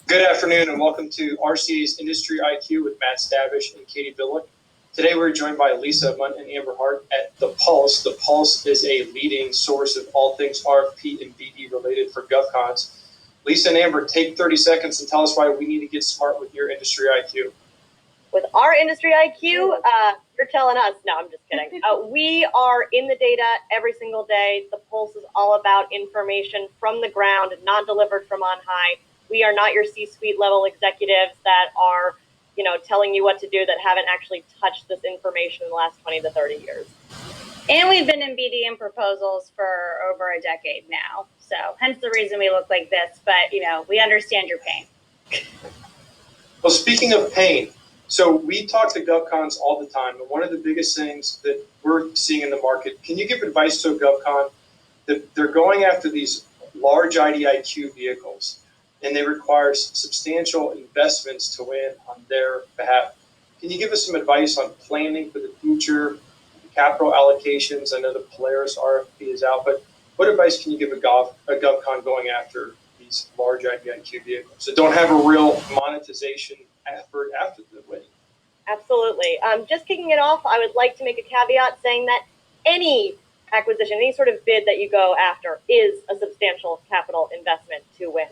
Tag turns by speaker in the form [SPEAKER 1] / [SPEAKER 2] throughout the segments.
[SPEAKER 1] Good afternoon and welcome to RCA's Industry IQ with Matt Stavish and Katie Billick. Today we're joined by Lisa Mundt and Amber Hart at The Pulse. The Pulse is a leading source of all things RFP and BD related for GovCons. Lisa and Amber, take 30 seconds and tell us why we need to get smart with your industry IQ.
[SPEAKER 2] With our industry IQ, you're telling us. No, I'm just kidding. We are in the data every single day. The Pulse is all about information from the ground, not delivered from on high. We are not your C-suite level executives that are, telling you what to do that haven't actually touched this information in the last 20 to 30 years.
[SPEAKER 3] And we've been in BD and proposals for over a decade now. So hence the reason we look like this. But, we understand your pain.
[SPEAKER 1] Well, speaking of pain, so we talk to GovCons all the time, and one of the biggest things that we're seeing in the market, can you give advice to a GovCon that they're going after these large IDIQ vehicles and they require substantial investments to win on their behalf? Can you give us some advice on planning for the future, capital allocations? I know the Polaris RFP is out, but what advice can you give a GovCon going after these large IDIQ vehicles that don't have a real monetization effort after the winning?
[SPEAKER 2] Absolutely. Just kicking it off, I would like to make a caveat saying that any acquisition, any sort of bid that you go after is a substantial capital investment to win.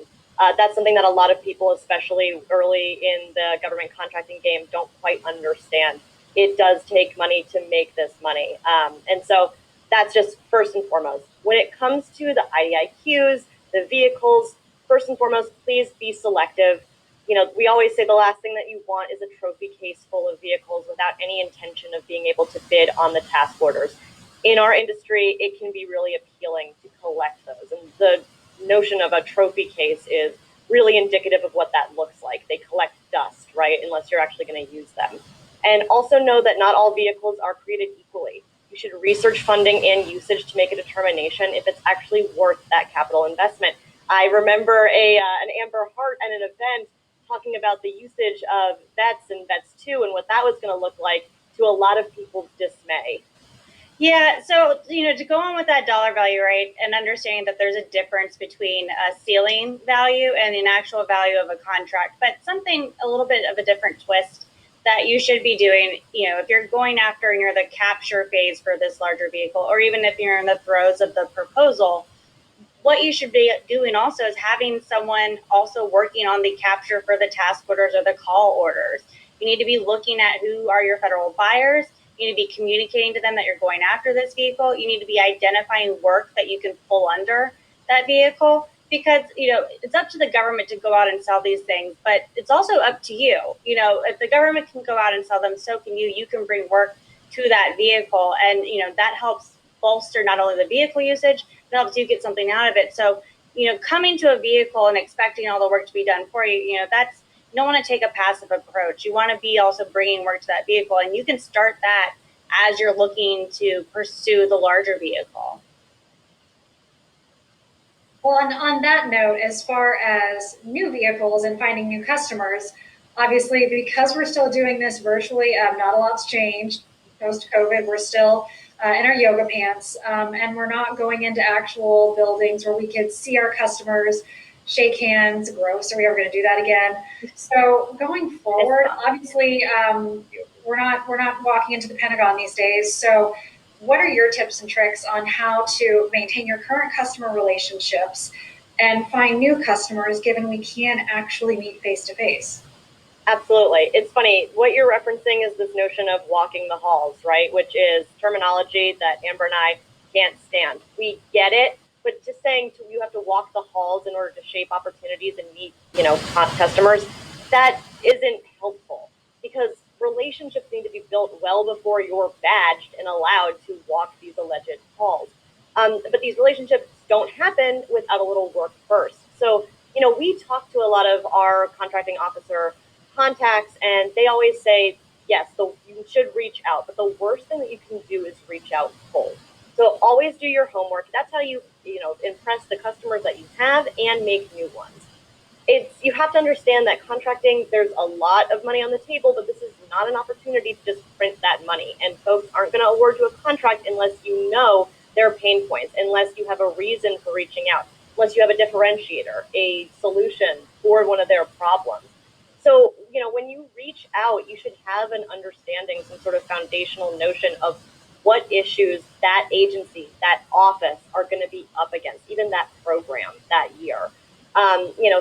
[SPEAKER 2] That's something that a lot of people, especially early in the government contracting game, don't quite understand. It does take money to make this money. And so that's just first and foremost. When it comes to the IDIQs, the vehicles, first and foremost, please be selective. We always say the last thing that you want is a trophy case full of vehicles without any intention of being able to bid on the task orders. In our industry, it can be really appealing to collect those. And the notion of a trophy case is really indicative of what that looks like. They collect dust, right? Unless you're actually going to use them. And also know that not all vehicles are created equally. You should research funding and usage to make a determination if it's actually worth that capital investment. I remember an Amber Hart at an event talking about the usage of VETS and VETS 2 and what that was going to look like, to a lot of people's dismay.
[SPEAKER 3] Yeah, so, to go on with that dollar value, right, and understanding that there's a difference between a ceiling value and an actual value of a contract, but something a little bit of a different twist that you should be doing, if you're going after and you're the capture phase for this larger vehicle, or even if you're in the throes of the proposal, what you should be doing also is having someone also working on the capture for the task orders or the call orders. You need to be looking at who are your federal buyers. You need to be communicating to them that you're going after this vehicle. You need to be identifying work that you can pull under that vehicle, because, it's up to the government to go out and sell these things, but it's also up to you. If the government can go out and sell them, so can you. You can bring work to that vehicle, and, that helps bolster not only the vehicle usage, but helps you get something out of it. So, coming to a vehicle and expecting all the work to be done for you, you don't want to take a passive approach. You want to be also bringing work to that vehicle, and you can start that as you're looking to pursue the larger vehicle.
[SPEAKER 4] Well, and on that note, as far as new vehicles and finding new customers, obviously, because we're still doing this virtually, not a lot's changed. Post-COVID, we're still in our yoga pants, and we're not going into actual buildings where we could see our customers, shake hands. Gross, are we ever going to do that again? So going forward, obviously, we're not walking into the Pentagon these days. So what are your tips and tricks on how to maintain your current customer relationships and find new customers, given we can actually meet face to face?
[SPEAKER 2] Absolutely. It's funny. What you're referencing is this notion of walking the halls, right? Which is terminology that Amber and I can't stand. We get it, but just saying you have to walk the halls in order to shape opportunities and meet, customers, that isn't helpful, because relationships need to be built well before you're badged and allowed to walk these alleged halls. But these relationships don't happen without a little work first. So, we talk to a lot of our contracting officer contacts, and they always say, yes, you should reach out, but the worst thing that you can do is reach out cold. So always do your homework. That's how you impress the customers that you have and make new ones. You have to understand that contracting, there's a lot of money on the table, but this is not an opportunity to just print that money. And folks aren't going to award you a contract unless you know their pain points, unless you have a reason for reaching out. unless you have a differentiator, a solution for one of their problems. So, when you reach out, you should have an understanding, some sort of foundational notion of what issues that agency, that office are going to be up against, even that program that year.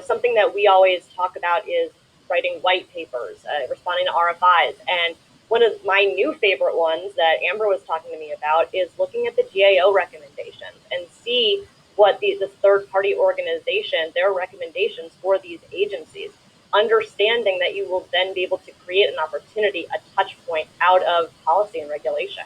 [SPEAKER 2] Something that we always talk about is writing white papers, responding to RFIs. And one of my new favorite ones that Amber was talking to me about is looking at the GAO recommendations and see what this third party organization, their recommendations for these agencies, understanding that you will then be able to create an opportunity, a touch point out of policy and regulation.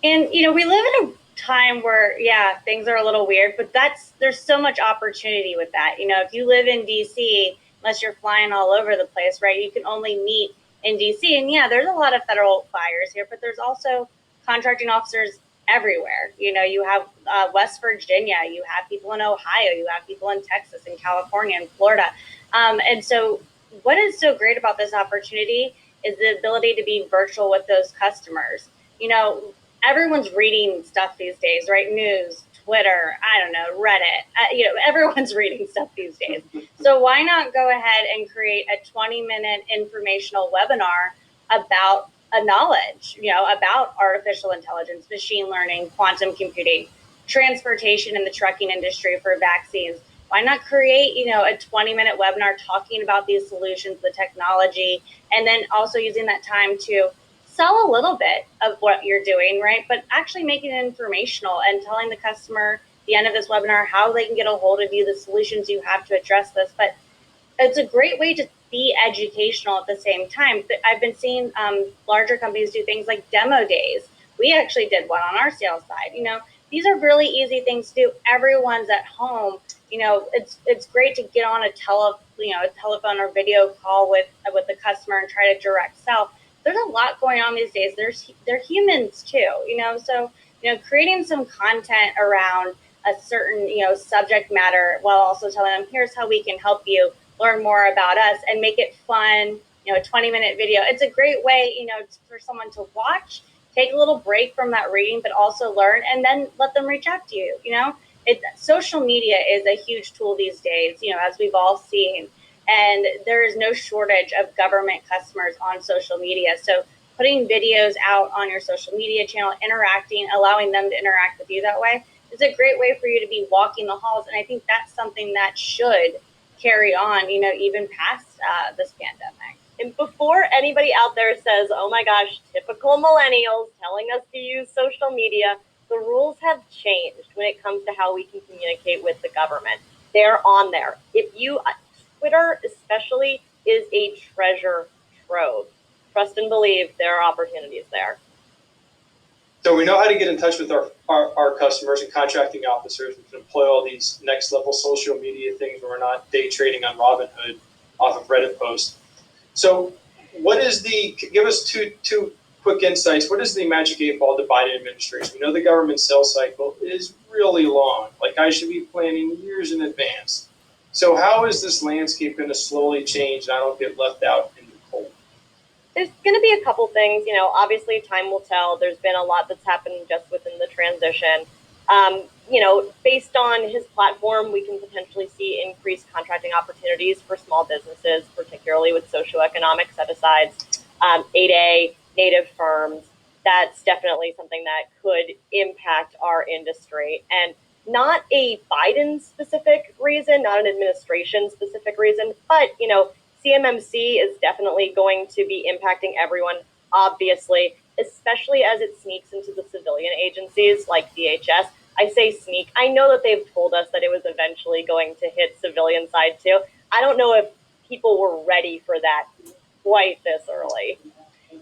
[SPEAKER 3] And we live in a time where things are a little weird, but there's so much opportunity with that. If you live in DC, unless you're flying all over the place, right, you can only meet in DC. And there's a lot of federal buyers here, but there's also contracting officers everywhere. You have West Virginia, you have people in Ohio, you have people in Texas and California and Florida. And so what is so great about this opportunity is the ability to be virtual with those customers. Everyone's reading stuff these days, right? News, Twitter, I don't know, Reddit. Everyone's reading stuff these days. So why not go ahead and create a 20-minute informational webinar about a knowledge, about artificial intelligence, machine learning, quantum computing, transportation in the trucking industry for vaccines. Why not create, a 20-minute webinar talking about these solutions, the technology, and then also using that time to sell a little bit of what you're doing, right? But actually making it informational and telling the customer at the end of this webinar how they can get a hold of you, the solutions you have to address this. But it's a great way to be educational at the same time. I've been seeing larger companies do things like demo days. We actually did one on our sales side. These are really easy things to do. Everyone's at home. It's great to get on a telephone or video call with the customer and try to direct sell. There's a lot going on these days. They're humans too, so creating some content around a certain subject matter while also telling them here's how we can help you learn more about us and make it fun. A 20-minute video. It's a great way for someone to watch, take a little break from that reading, but also learn, and then let them reach out to you. Social media is a huge tool these days, as we've all seen. And there is no shortage of government customers on social media. So putting videos out on your social media channel, interacting, allowing them to interact with you that way is a great way for you to be walking the halls. And I think that's something that should carry on, even past this pandemic.
[SPEAKER 2] And before anybody out there says, oh my gosh, typical millennials telling us to use social media, the rules have changed when it comes to how we can communicate with the government. They're on there. Twitter especially is a treasure trove. Trust and believe there are opportunities there.
[SPEAKER 1] So we know how to get in touch with our customers and contracting officers. We can employ all these next level social media things where we're not day trading on Robinhood off of Reddit posts. So give us two quick insights. What is the magic 8-ball to Biden administration? We know the government sales cycle is really long. Like I should be planning years in advance. So how is this landscape going to slowly change and I don't get left out in the cold?
[SPEAKER 2] There's going to be a couple things. Obviously time will tell. There's been a lot that's happened just within the transition. Based on his platform, we can potentially see increased contracting opportunities for small businesses, particularly with socioeconomic set-asides, 8A, native firms. That's definitely something that could impact our industry. And not a Biden-specific reason, not an administration-specific reason, but, CMMC is definitely going to be impacting everyone, obviously, especially as it sneaks into the civilian agencies like DHS. I say sneak. I know that they've told us that it was eventually going to hit civilian side too. I don't know if people were ready for that quite this early.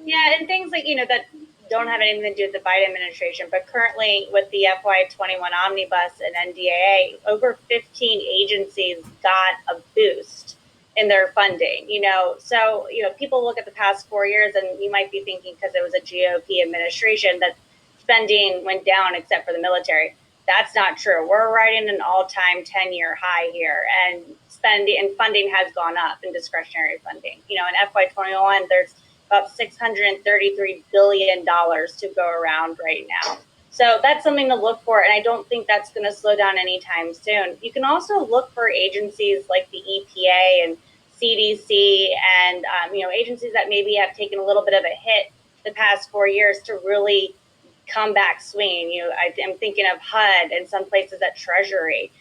[SPEAKER 3] Yeah, and things like, that don't have anything to do with the Biden administration, but currently with the FY21 Omnibus and NDAA, over 15 agencies got a boost in their funding, So, people look at the past 4 years and you might be thinking because it was a GOP administration that spending went down except for the military. That's not true. We're riding an all-time 10-year high here, and funding has gone up in discretionary funding. In FY21, there's about $633 billion to go around right now. So that's something to look for, and I don't think that's going to slow down anytime soon. You can also look for agencies like the EPA and CDC and agencies that maybe have taken a little bit of a hit the past 4 years to really come back swinging. I'm thinking of HUD and some places at Treasury,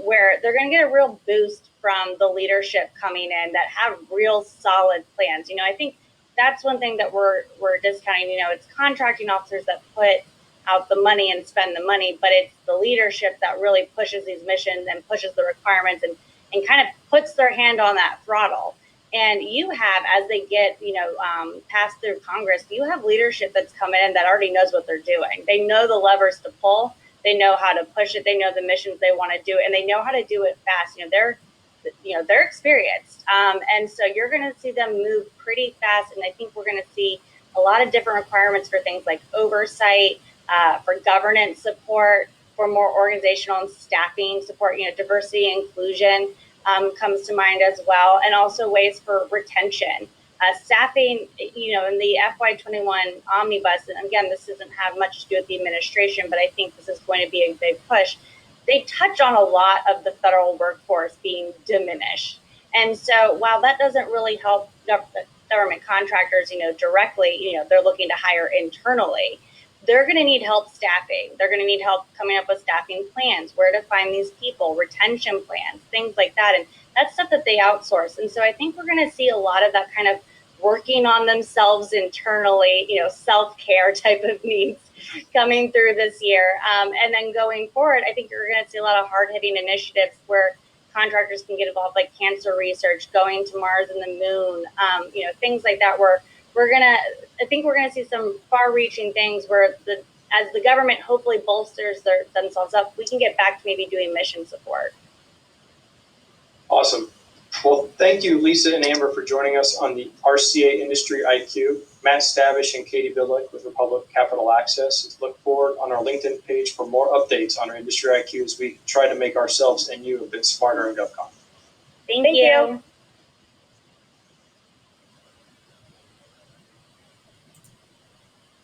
[SPEAKER 3] where they're going to get a real boost from the leadership coming in that have real solid plans. I think that's one thing that we're discounting. It's contracting officers that put out the money and spend the money, but it's the leadership that really pushes these missions and pushes the requirements and kind of puts their hand on that throttle. And you have, as they get, passed through Congress, you have leadership that's coming in that already knows what they're doing. They know the levers to pull. They know how to push it. They know the missions they want to do, and they know how to do it fast. They're experienced. And so you're going to see them move pretty fast. And I think we're going to see a lot of different requirements for things like oversight, for governance support, for more organizational and staffing support, diversity and inclusion comes to mind as well, and also ways for retention. Staffing, in the FY21 omnibus, and again, this doesn't have much to do with the administration, but I think this is going to be a big push. They touch on a lot of the federal workforce being diminished. And so while that doesn't really help government contractors, directly, they're looking to hire internally. They're going to need help staffing. They're going to need help coming up with staffing plans, where to find these people, retention plans, things like that. And that's stuff that they outsource. And so I think we're going to see a lot of that kind of working on themselves internally, self-care type of needs coming through this year. And then going forward, I think you're going to see a lot of hard-hitting initiatives where contractors can get involved, like cancer research, going to Mars and the moon, things like that, where I think we're gonna see some far-reaching things where as the government hopefully bolsters themselves up, we can get back to maybe doing mission support.
[SPEAKER 1] Awesome. Well, thank you, Lisa and Amber, for joining us on the RCA Industry IQ. Matt Stavish and Katie Billick with Republic Capital Access. Look forward on our LinkedIn page for more updates on our Industry IQ as we try to make ourselves and you a bit smarter in GovCon.
[SPEAKER 3] Thank you.